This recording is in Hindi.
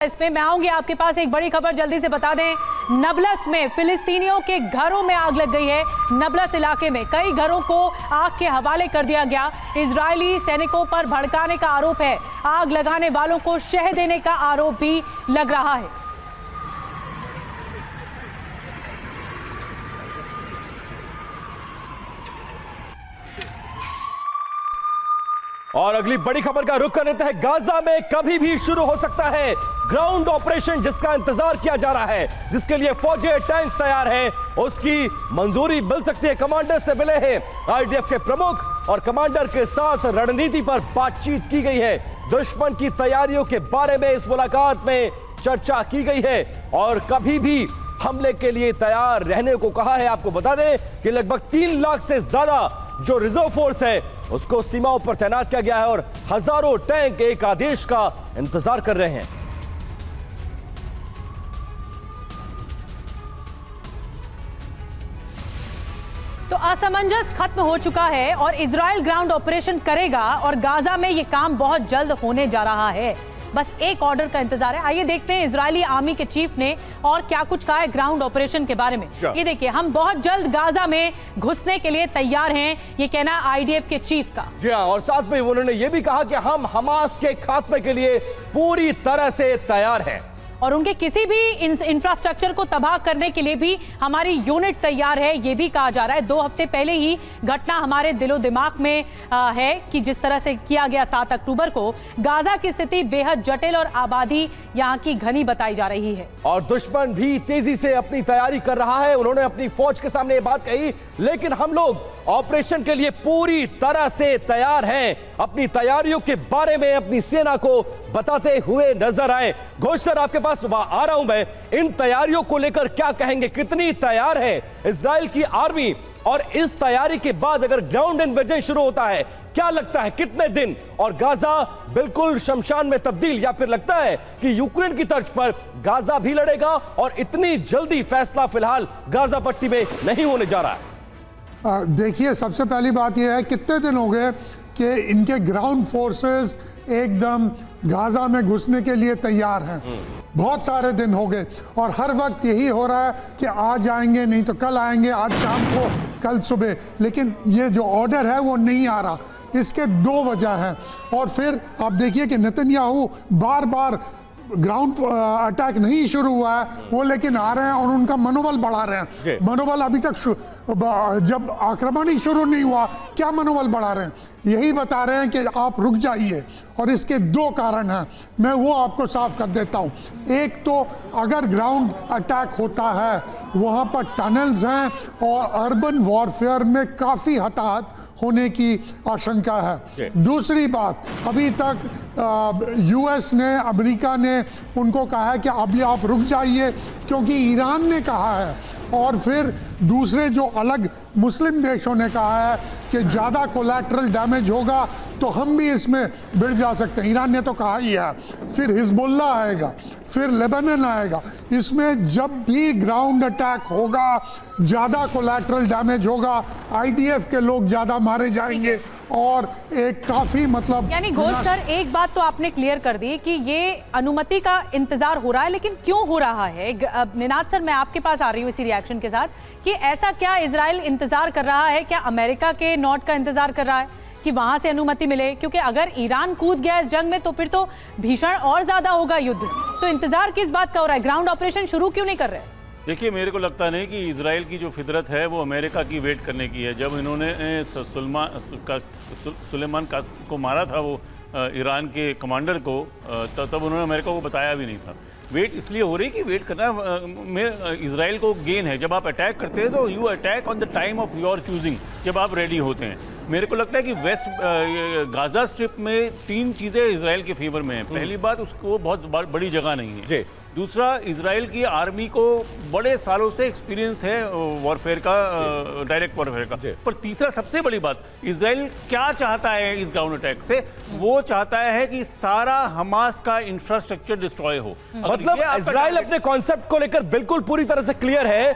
इसमें मैं आऊंगी आपके पास। एक बड़ी खबर जल्दी से बता दें, नबलस में फिलिस्तीनियों के घरों में आग लग गई है। नबलस इलाके में कई घरों को आग के हवाले कर दिया गया। इजरायली सैनिकों पर भड़काने का आरोप है। आग लगाने वालों को शह देने का आरोप भी लग रहा है। और अगली बड़ी खबर का रुख कर लेते हैं। गाजा में कभी भी शुरू हो सकता है ग्राउंड ऑपरेशन, जिसका इंतजार किया जा रहा है, जिसके लिए फौजें टैंक्स तैयार हैं, उसकी मंजूरी मिल सकती है। कमांडर से मिले हैं आईडीएफ के प्रमुख और कमांडर के साथ रणनीति पर बातचीत की गई है। दुश्मन की तैयारियों के बारे में इस मुलाकात में चर्चा की गई है और कभी भी हमले के लिए तैयार रहने को कहा है। आपको बता दें कि लगभग 3 लाख से ज्यादा जो रिजर्व फोर्स है उसको सीमाओं पर तैनात किया गया है और हजारों टैंक एक आदेश का इंतजार कर रहे हैं। तो असमंजस खत्म हो चुका है और इजराइल ग्राउंड ऑपरेशन करेगा और गाजा में यह काम बहुत जल्द होने जा रहा है। बस एक ऑर्डर का इंतजार है। आइए देखते हैं इजरायली आर्मी के चीफ ने और क्या कुछ कहा है ग्राउंड ऑपरेशन के बारे में। ये देखिए, हम बहुत जल्द गाजा में घुसने के लिए तैयार हैं, ये कहना आईडीएफ के चीफ का। जी हाँ, और साथ में उन्होंने ये भी कहा कि हम हमास के खात्मे के लिए पूरी तरह से तैयार हैं और उनके किसी भी इंफ्रास्ट्रक्चर को तबाह करने के लिए भी हमारी यूनिट तैयार है, ये भी कहा जा रहा है। 2 हफ्ते पहले ही घटना हमारे दिलो दिमाग में है कि जिस तरह से किया गया 7 अक्टूबर को। गाजा की स्थिति बेहद जटिल और आबादी यहाँ की घनी बताई जा रही है और दुश्मन भी तेजी से अपनी तैयारी कर रहा है। उन्होंने अपनी फौज के सामने ये बात कही, लेकिन हम लोग ऑपरेशन के लिए पूरी तरह से तैयार हैं। अपनी तैयारियों के बारे में अपनी सेना को बताते हुए नजर आए। घोष सर, आपके पास आ रहा हूं मैं। इन तैयारियों को लेकर क्या कहेंगे? कितनी तैयार है इजराइल की आर्मी? और इस तैयारी के बाद अगर ग्राउंड इन्वेजन शुरू होता है, क्या लगता है कितने दिन और गाजा बिल्कुल शमशान में तब्दील, या फिर लगता है कि यूक्रेन की तर्ज पर गाजा भी लड़ेगा और इतनी जल्दी फैसला फिलहाल गाजा पट्टी में नहीं होने जा रहा है? देखिए, सबसे पहली बात यह है कितने दिन हो गए कि इनके ग्राउंड फोर्सेस एकदम गाजा में घुसने के लिए तैयार हैं। बहुत सारे दिन हो गए और हर वक्त यही हो रहा है कि आज आएंगे, नहीं तो कल आएंगे, आज शाम को, कल सुबह, लेकिन ये जो ऑर्डर है वो नहीं आ रहा। इसके 2 वजह हैं। और फिर आप देखिए कि नेतन्याहू बार बार ग्राउंड अटैक नहीं शुरू हुआ है वो, लेकिन आ रहे हैं और उनका मनोबल बढ़ा रहे हैं। मनोबल अभी तक जब आक्रमण ही शुरू नहीं हुआ, क्या मनोबल बढ़ा रहे हैं? यही बता रहे हैं कि आप रुक जाइए। और इसके 2 कारण हैं, मैं वो आपको साफ कर देता हूँ। एक तो अगर ग्राउंड अटैक होता है, वहाँ पर टनल्स हैं और अर्बन वॉरफेयर में काफ़ी हताहत होने की आशंका है। दूसरी बात, अभी तक यूएस ने, अमेरिका ने उनको कहा है कि अभी आप रुक जाइए, क्योंकि ईरान ने कहा है और फिर दूसरे जो अलग मुस्लिम देशों ने कहा है कि ज़्यादा कोलैटरल डैमेज होगा तो हम भी इसमें भिड़ जा सकते हैं। ईरान ने तो कहा ही है। फिर हिजबुल्ला आएगा, फिर लेबनान आएगा। इसमें जब भी ग्राउंड अटैक होगा, ज़्यादा कोलैटरल डैमेज होगा, आईडीएफ के लोग ज़्यादा मारे जाएंगे और एक काफ़ी मतलब, यानी घोष सर, एक बात तो आपने क्लियर कर दी कि ये अनुमति का इंतजार हो रहा है, लेकिन क्यों हो रहा है? निनाद सर, मैं आपके पास आ रही हूँ इसी रिएक्शन के साथ कि ऐसा क्या इजराइल इंतजार कर रहा है? क्या अमेरिका के नोट का इंतजार कर रहा है कि वहां से अनुमति मिले? क्योंकि अगर ईरान कूद गया इस जंग में तो फिर तो भीषण और ज्यादा होगा युद्ध। तो इंतजार किस बात का हो रहा है? ग्राउंड ऑपरेशन शुरू क्यों नहीं कर रहे? देखिए, मेरे को लगता नहीं कि इजराइल की जो फितरत है वो अमेरिका की वेट करने की है। जब इन्होंने सुलेमान को मारा था, वो ईरान के कमांडर को, तब उन्होंने अमेरिका को बताया भी नहीं था। वेट इसलिए हो रही कि वेट करना में इजराइल को गेन है। जब आप अटैक करते हैं तो you attack on the time of your choosing, जब आप रेडी होते हैं। मेरे को लगता है कि गाजा स्ट्रिप में 3 चीज़ें इजराइल के फेवर में हैं। पहली बात, उसको बहुत बड़ी जगह नहीं है। दूसरा, इजराइल की आर्मी को बड़े सालों से एक्सपीरियंस है वॉरफेयर का, डायरेक्ट वॉरफेयर का। पर तीसरा, सबसे बड़ी बात, इजराइल क्या चाहता है इस ग्राउंड अटैक से? वो चाहता है कि सारा हमास का इंफ्रास्ट्रक्चर डिस्ट्रॉय हो। मतलब इजराइल अपने कॉन्सेप्ट को लेकर बिल्कुल पूरी तरह से क्लियर है